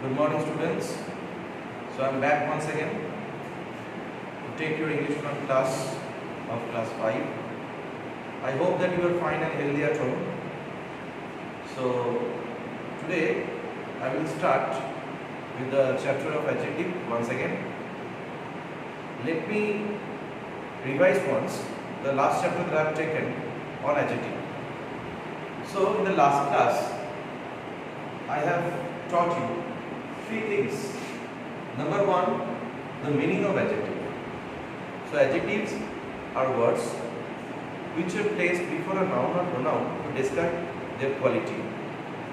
Good morning, students. So I am back once again to take your English 1 class of class 5. I hope that you are fine and healthy at home. So today I will start with the chapter of adjective once again. Let me revise once the last chapter that I have taken on adjective. So in the last class I have taught you 3 things. Number 1, the meaning of adjective. So adjectives are words which are placed before a noun or pronoun to describe their quality,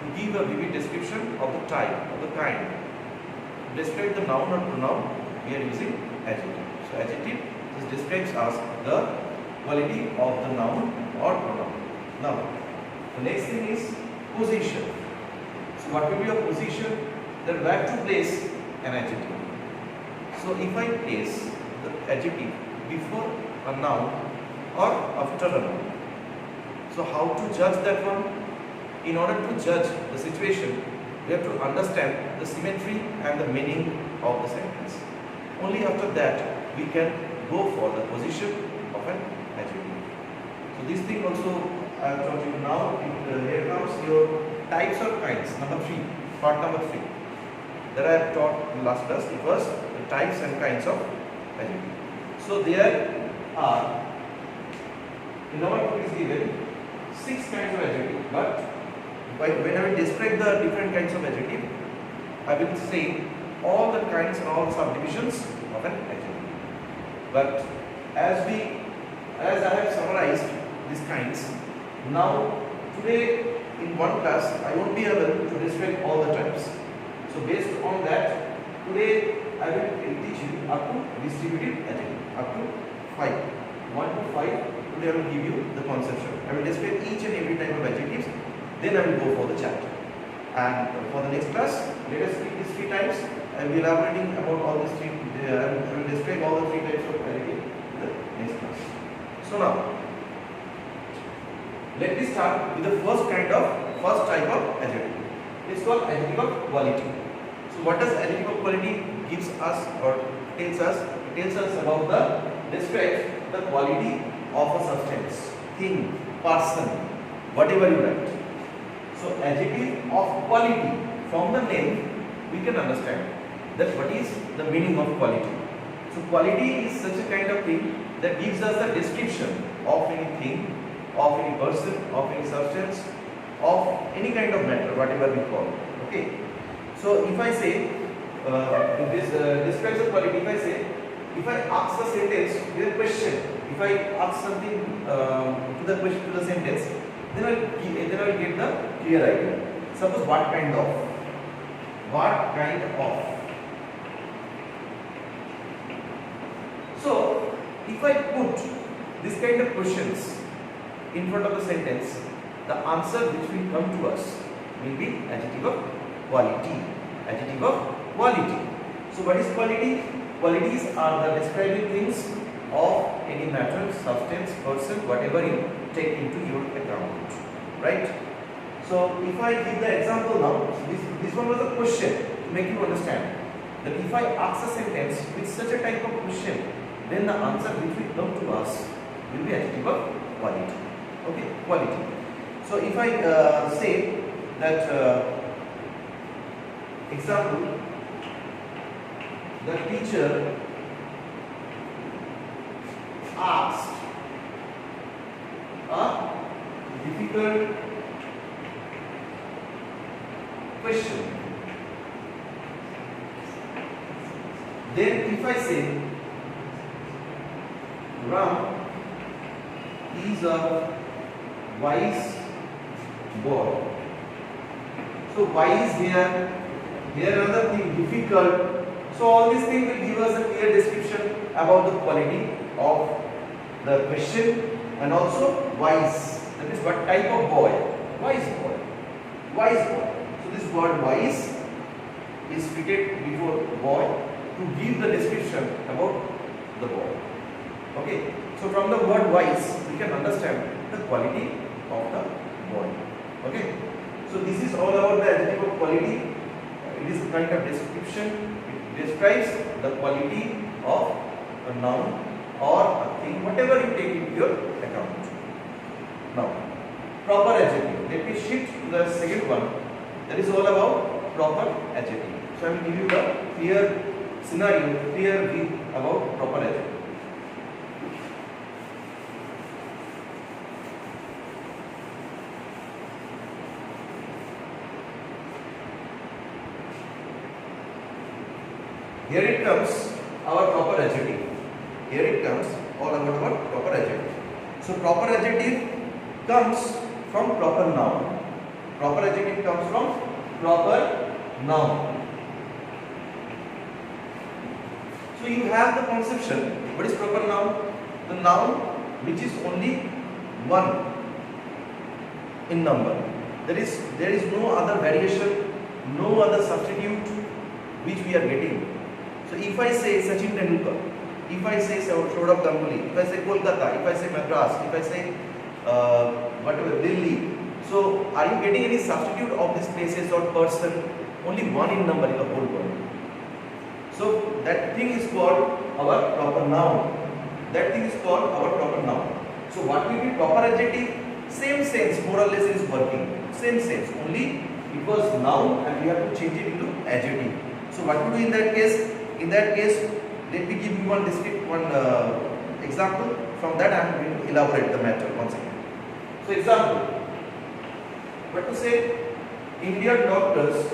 to give a vivid description of the type, of the kind. To describe the noun or pronoun, we are using adjective. So adjective just describes us the quality of the noun or pronoun. Now, the next thing is position. So what will be a position? That where to place an adjective. So if I place the adjective before a noun or after a noun, so how to judge that one? In order to judge the situation, we have to understand the symmetry and the meaning of the sentence. Only after that we can go for the position of an adjective. So this thing also I have taught you now. Here comes your types or kinds. Number 3, part number 3. That I have taught in last class. It was the types and kinds of adjective. So there are, in our book is given 6 kinds of adjective, but when I will describe the different kinds of adjective, I will say all the kinds and all subdivisions of an adjective. But as I have summarized these kinds, now today in one class I won't be able to describe all the types. So based on that, today I will teach you up to distributive adjective, up to 5, 1 to 5. Today I will give you the conception. I will describe each and every type of adjectives. Then I will go for the chapter. And for the next class, let us read these 3 types. I will be elaborating about all these 3. I will describe all the 3 types of adjective in the next class. So now, let me start with the first type of adjective. It's called adjective of quality. So what does adjective of quality gives us or tells us? It tells us about describes the quality of a substance, thing, person, whatever you write. So adjective of quality, from the name we can understand that what is the meaning of quality. So quality is such a kind of thing that gives us the description of anything, of any person, of any substance, of any kind of matter, whatever we call. Okay. So if I say this describes the quality, if I ask the sentence with a question, if I ask something to the sentence, then I will get the clear idea. Suppose what kind of. So if I put this kind of questions in front of the sentence, the answer which will come to us will be adjective of quality. Adjective of quality. So what is quality? Qualities are the describing things of any matter, substance, person, whatever you take into your account. Right? So if I give the example now, this one was a question to make you understand that if I ask a sentence with such a type of question, then the answer which will come to us will be adjective of quality. Okay, quality. So if I say that example, the teacher asked a difficult question. Then if I say Ram is a wise boy. So wise here another thing, difficult. So all these things will give us a clear description about the quality of the question, and also wise. That is what type of boy? Wise boy. Wise boy. So this word wise is fitted before boy to give the description about the boy. Okay. So from the word wise we can understand the quality of the boy. Okay. So this is all about the adjective of quality. it is a kind of description. It describes the quality of a noun or a thing, whatever you take into your account. Now, proper adjective. Let me shift to the second one. That is all about proper adjective. So I will give you the clear scenario, clear view about proper adjective. Here it comes our proper adjective. Here it comes all about our proper adjective. So proper adjective comes from proper noun. Proper adjective comes from proper noun. So you have the conception. What is proper noun? The noun which is only one in number. There is no other variation, no other substitute which we are getting. So if I say Sachin Tendulkar, if I say Saurabh Ganguly, if I say Kolkata, if I say Madras, if I say whatever Delhi, so are you getting any substitute of these places or person? Only one in number in the whole world. So that thing is called our proper noun. That thing is called our proper noun. So what will be proper adjective? Same sense, more or less is working. Same sense. Only it was noun and we have to change it into adjective. So what to do in that case? In that case, let me give you one example. From that I am going to elaborate the matter once again. So example, what to say? Indian doctors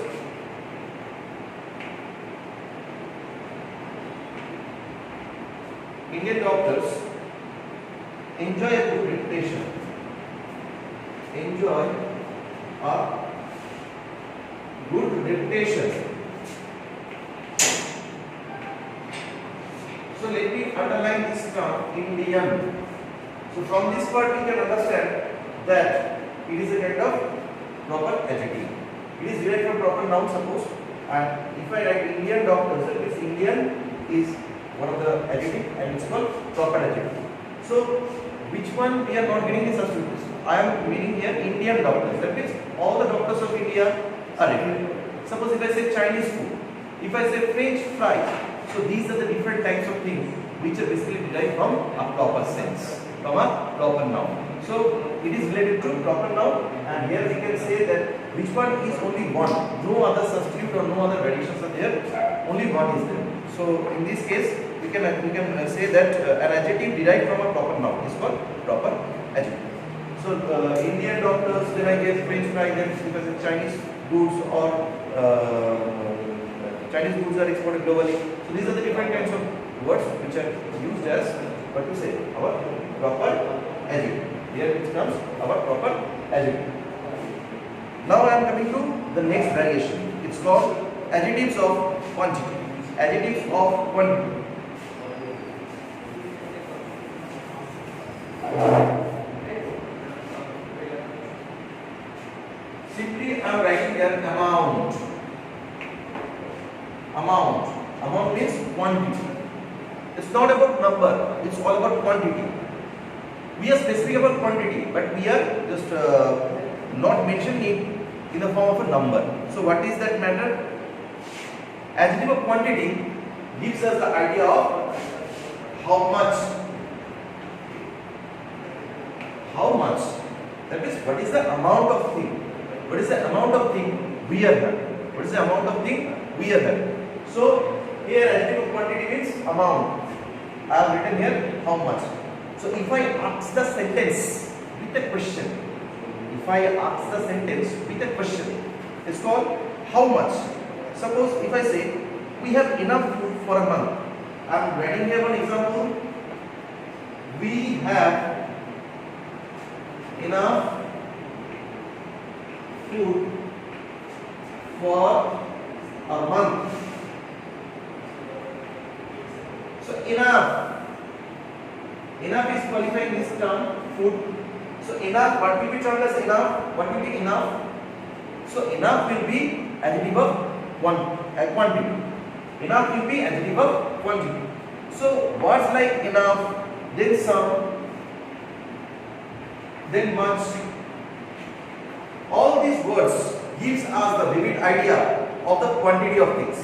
enjoy a good reputation. Enjoy a good reputation. So let me underline this term Indian. So from this part we can understand that it is a kind of proper adjective. It is derived from proper noun suppose, and if I write Indian doctors, that means Indian is one of the adjective and it's called proper adjective. So which one we are not getting the substitutes? I am meaning here Indian doctors. That means all the doctors of India are it. Suppose if I say Chinese food, if I say French fry. So these are the different types of things which are basically derived from a proper sense, from a proper noun. So it is related to proper noun, and here we can say that which one is only one, no other substitute or no other variations are there, only one is there. So in this case we can say that an adjective derived from a proper noun is called proper adjective. So Indian doctors, then I guess French fry, then because it's Chinese goods or Chinese goods are exported globally. So these are the different kinds of words which are used as what to say our proper adjective. Here it comes our proper adjective. Now I am coming to the next variation. It's called adjectives of quantity. Adjectives of quantity. Simply I am writing here amount. Amount means quantity. It's not about number, it's all about quantity. We are specific about quantity, but we are just not mentioning it in the form of a number. So what is that matter? Adjective of quantity gives us the idea of how much. How much? That is, what is the amount of thing? What is the amount of thing we are having? What is the amount of thing we are having? So here adjective of quantity means amount. I have written here how much. So if I ask the sentence with a question, it's called how much. Suppose if I say we have enough food for a month. I am writing here one example. We have enough food for a month. So enough is qualifying this term food. So enough, what will be termed as enough? What will be enough? So enough will be adjective of quantity. Enough will be adjective of quantity. So words like enough, then some, then much, all these words gives us the vivid idea of the quantity of things.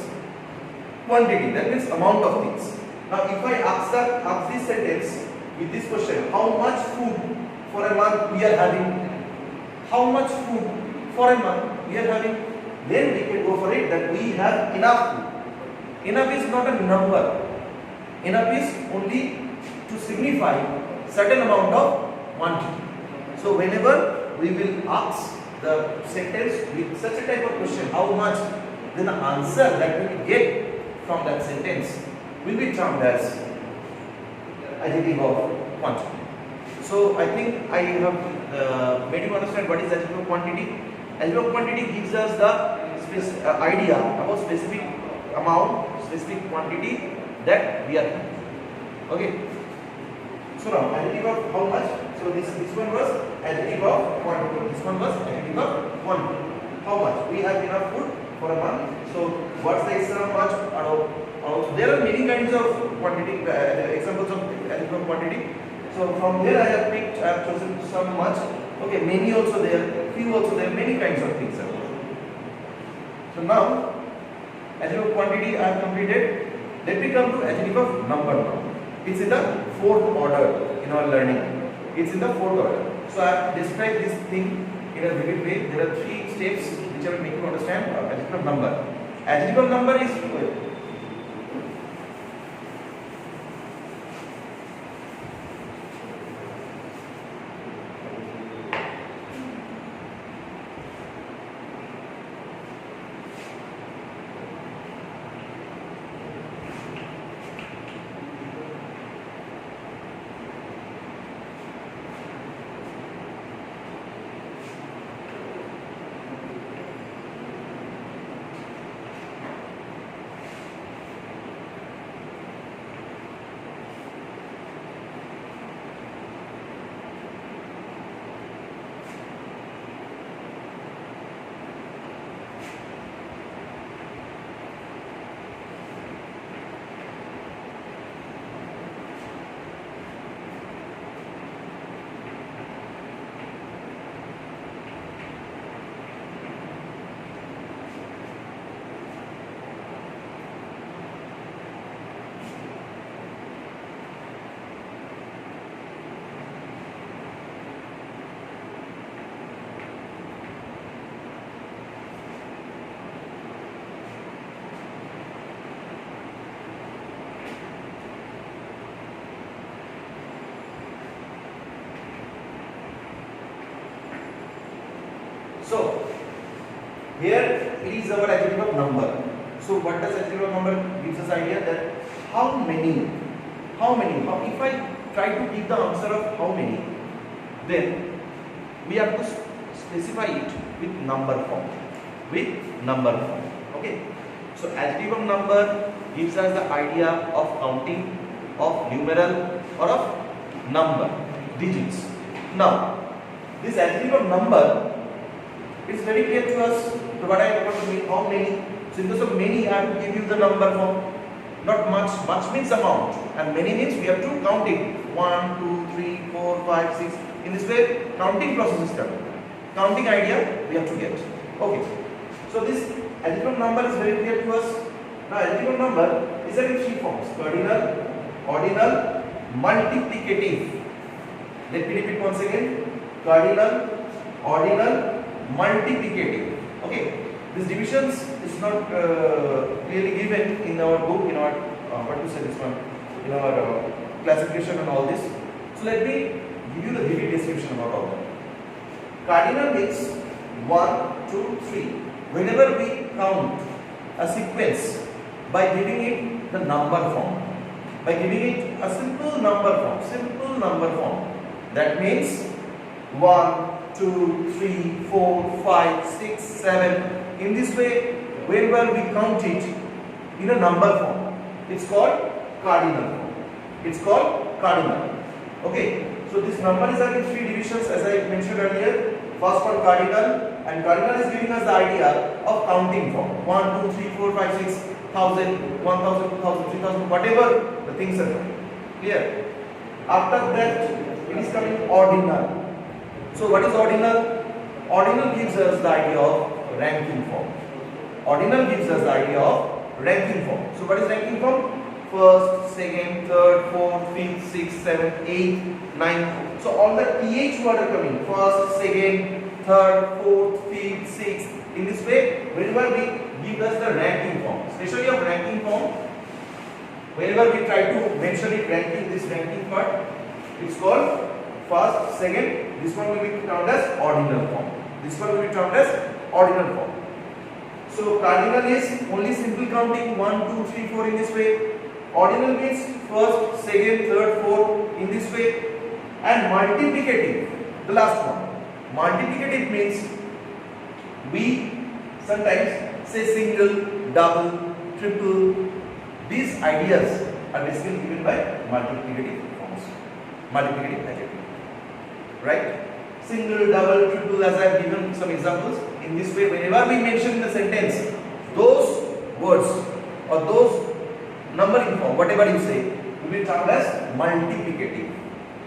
Quantity, that means amount of things. Now if I ask this sentence with this question, how much food for a month we are having? How much food for a month we are having? Then we can go for it that we have enough food. Enough is not a number. Enough is only to signify certain amount of quantity. So whenever we will ask the sentence with such a type of question, how much, then the answer that we will get from that sentence will be termed as adjective of quantity. So I think I have made you understand what is adjective of quantity. Adjective of quantity gives us the idea about specific amount, specific quantity that we are having. Okay. So now adjective of how much? So this one was adjective of quantity. This one was adjective of quantity. How much? We have enough food for a month. So what's the answer of much? There are many kinds of quantity examples of adjective of quantity. So from there I have chosen some much. Okay, many also there, few also there, many kinds of things are there. So now adjective of quantity I have completed. Let me come to adjective of number now. It's in the fourth order in our learning. It's in the fourth order. So I have described this thing in a vivid way. There are 3 steps which I will make you understand adjective of number. Adjective of number is so here it is our adjective of number. So what does adjective of number gives us idea that how many, if I try to give the answer of how many, then we have to specify it with number form, okay. So adjective of number gives us the idea of counting, of numeral or of number, digits. Now this adjective of number is very clear to us. So what I want to mean, how many. So in case of many, I have to give you the number form. Not much. Much means amount, and many means we have to count it. 1, 2, 3, 4, 5, 6. In this way, counting process is done. Counting idea we have to get. Okay. So this adjective of number is very clear to us. Now adjective of number is in 3 forms: cardinal, ordinal, multiplicative. Let me repeat once again: cardinal, ordinal, multiplicative. Okay, this divisions is not clearly given in our book, in our what to say this one, in our classification and all this. So let me give you the vivid description about all that. Cardinal means 1, 2, 3. Whenever we count a sequence by giving it the number form, by giving it a simple number form, that means 1, 2, 3, 4, 5, 6, 7. In this way, whenever we count it in a number form, it's called cardinal. Okay. So this number is having 3 divisions, as I mentioned earlier. First one cardinal, and cardinal is giving us the idea of counting form. 1, 2, 3, 4, 5, 6, 1000, 1000, 2000, 3000, whatever the things are there. Clear? After that, it is coming ordinal. So what is ordinal? Ordinal gives us the idea of ranking form. Ordinal gives us the idea of ranking form. So what is ranking form? First, second, third, fourth, fifth, sixth, seventh, eighth, ninth. So all the th word are coming. First, second, third, fourth, fifth, sixth. In this way, whenever we give us the ranking form, especially of ranking form, whenever we try to mention it ranking, this ranking part, it's called first, second. This one will be termed as ordinal form. This one will be termed as ordinal form. So cardinal is only simple counting 1, 2, 3, 4 in this way. Ordinal means first, second, third, fourth in this way. And multiplicative, the last one. Multiplicative means we sometimes say single, double, triple. These ideas are basically given by multiplicative forms. Multiplicative adjective. Right? Single, double, triple, as I have given some examples. In this way, whenever we mention in the sentence those words or those numbering form, whatever you say, will be termed as multiplicative.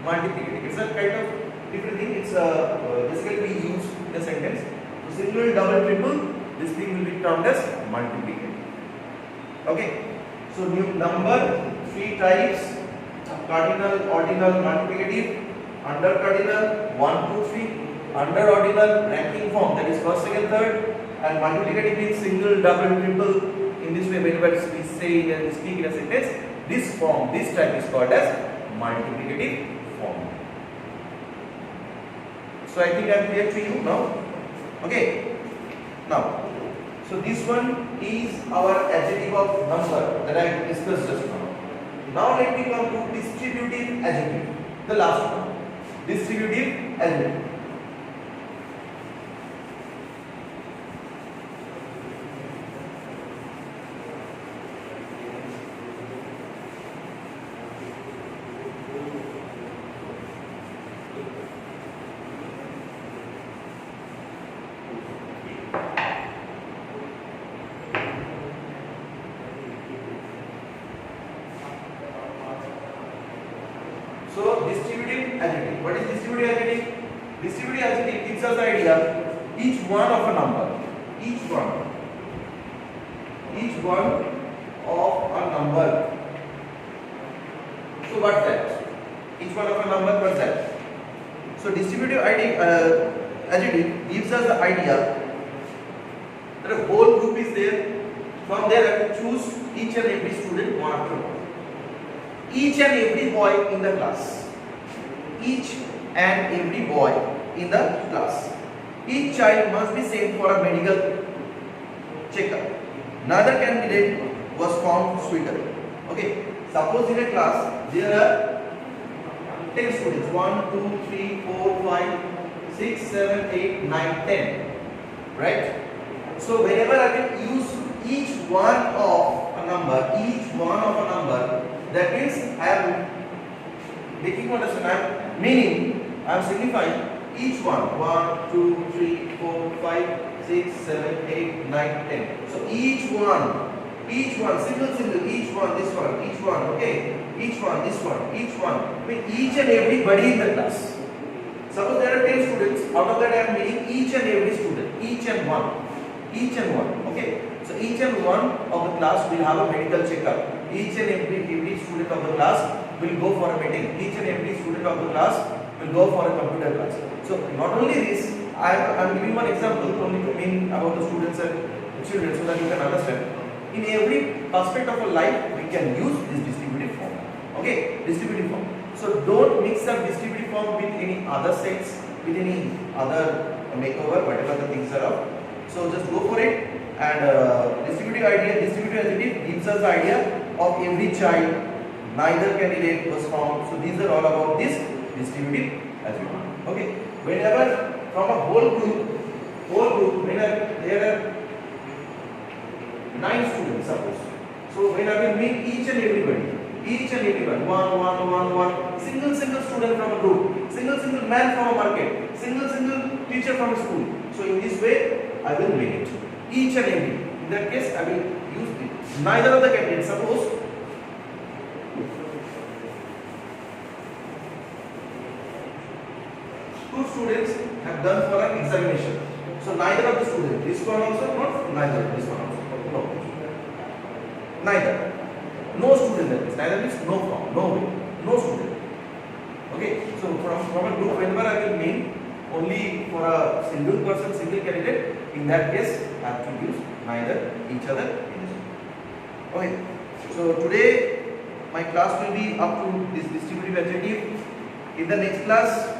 Multiplicative. It's a kind of different thing. It's basically we use in a sentence. So single, double, triple. This thing will be termed as multiplicative. Okay. So new number 3 types: cardinal, ordinal, multiplicative. Under cardinal 1, 2, 3. Under ordinal ranking form, that is first, second, third, and multiplicative means single, double, triple. In this way, whenever we say and speak in a sentence, this form, this type is called as multiplicative form. So I think I am clear to you now. Okay. Now, so this one is our adjective of number that I discussed just now. Now let me come to distributive adjective, the last one. Distributive adjective. So distributive adjective. What is distributive adjective? Distributive adjective gives us the idea each one of a number. Each one of a number. So what's that? Each one of a number, what's that? So distributive adjective gives us the idea that a whole group is there. From there I have to choose each and every student one after one. Each and every boy in the class. Each and every boy in the class. Each child must be sent for a medical checkup. Neither candidate was found suitable. Okay. Suppose in a class there are 10 students. 1, 2, 3, 4, 5, 6, 7, 8, 9, 10. Right? So whenever I will use each one of a number, that means I am making you understand. Meaning I am signifying each one. 1, 2, 3, 4, 5, 6, 7, 8, 9, 10. So each one, single, each one, this one, each one, okay, each one, this one, each one. I mean each and everybody in the class. Suppose there are 10 students. Out of that I am meaning each and every student, each and one, okay. So each and one of the class will have a medical checkup. Each and every student of the class will go for a meeting. Each and every student of the class will go for a computer class. So not only this, I am giving one example only to mean about the students and children so that you can understand. In every aspect of our life, we can use this distributive form. Okay, distributive form. So don't mix up distributive form with any other sets, with any other makeover, whatever the things are of. So just go for it. And distributive adjective gives us the idea of every child. Neither candidate was found. So these are all about this distributive adjective. Okay. Whenever from a whole group, whenever there are 9 students, suppose. So when I will meet each and everyone, one, single student from a group, single man from a market, single teacher from a school. So in this way, I will make it. Each and every. In that case, I will use it. Neither of the candidates. Suppose two students have done for an examination. So So neither of the students, this one also not, neither this one also no, neither, no student that means, neither means no form, no way, no student. Okay, so from a group whenever I will mean only for a single person, single candidate, in that case I have to use neither, each other, in this. Okay, so today my class will be up to this distributive adjective. In the next class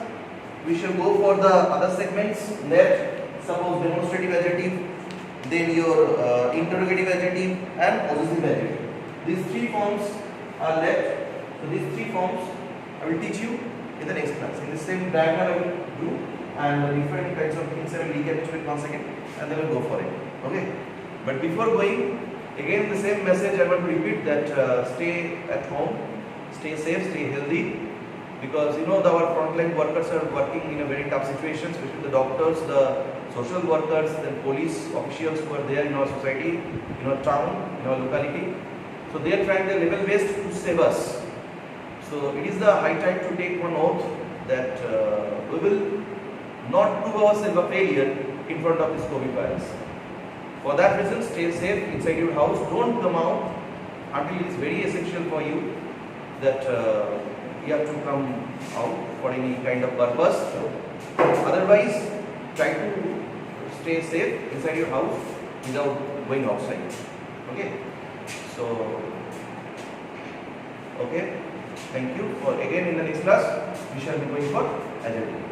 we shall go for the other segments, let, suppose, demonstrative adjective, then your interrogative adjective and possessive adjective. These three forms are left. So these three forms I will teach you in the next class. In the same diagram I will do, and the different kinds of things I will recapitulate once again, and then we'll go for it. Okay. But before going, again the same message I want to repeat, that stay at home, stay safe, stay healthy. Because you know our frontline workers are working in a very tough situation, especially the doctors, the social workers, the police officials who are there in our society, in our town, in our locality. So they are trying their level best to save us. So it is the high time to take one oath that we will not do ourselves a failure in front of this COVID virus. For that reason, stay safe inside your house. Don't come out until it is very essential for you that you have to come out for any kind of purpose. Otherwise, try to stay safe inside your house without going outside. Okay. So, okay. Thank you. For again in the next class, we shall be going for adjective.